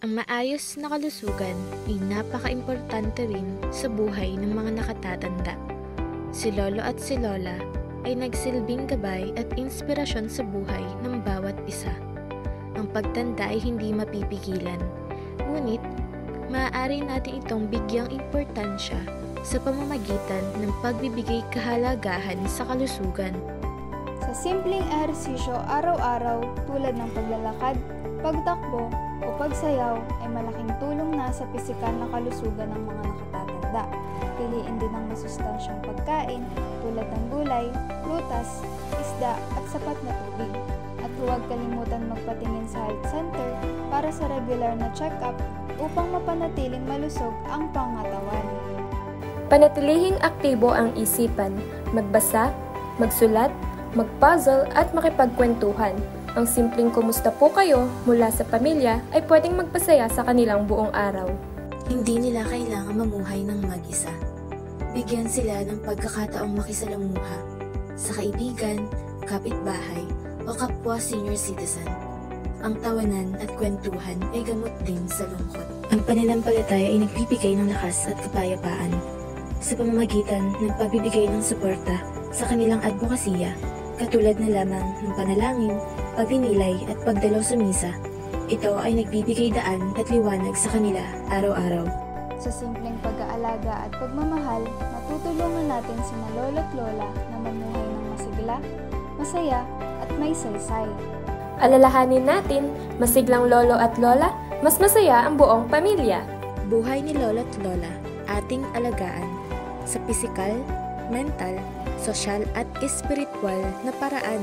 Ang maayos na kalusugan ay napaka-importante rin sa buhay ng mga nakatatanda. Si Lolo at si Lola ay nagsilbing gabay at inspirasyon sa buhay ng bawat isa. Ang pagtanda ay hindi mapipigilan, ngunit maaari natin itong bigyang importansya sa pamamagitan ng pagbibigay kahalagahan sa kalusugan. Sa simpleng ehersisyo araw-araw tulad ng paglalakad, pagtakbo o pagsayaw ay malaking tulong na sa pisikal na kalusugan ng mga nakatatanda. Piliin din ang masustansyang pagkain tulad ng gulay, prutas, isda at sapat na tubig. At huwag kalimutan magpatingin sa health center para sa regular na check-up upang mapanatiling malusog ang pangatawan. Panatilihing aktibo ang isipan, magbasa, magsulat, mag-puzzle at makipagkwentuhan. Ang simpleng kumusta po kayo mula sa pamilya ay pwedeng magpasaya sa kanilang buong araw. Hindi nila kailangan mamuhay ng mag-isa. Bigyan sila ng pagkakataong makisalamuha sa kaibigan, kapitbahay o kapwa senior citizen. Ang tawanan at kwentuhan ay gamot din sa lungkot. Ang pananampalataya ay nagbibigay ng lakas at kapayapaan sa pamamagitan ng pagbibigay ng suporta sa kanilang advokasya, katulad na lamang ng panalangin, pagdinilay at pagdalaw sa misa. Ito ay nagbibigay daan at liwanag sa kanila araw-araw. Sa simpleng pag-aalaga at pagmamahal, matutulungan natin sina lolo at lola na mamuhay ng masigla, masaya at may saysay. Alalahanin natin, masiglang lolo at lola, mas masaya ang buong pamilya. Buhay ni Lolo at Lola, ating alagaan sa pisikal, mental, sosyal at espiritual na paraan.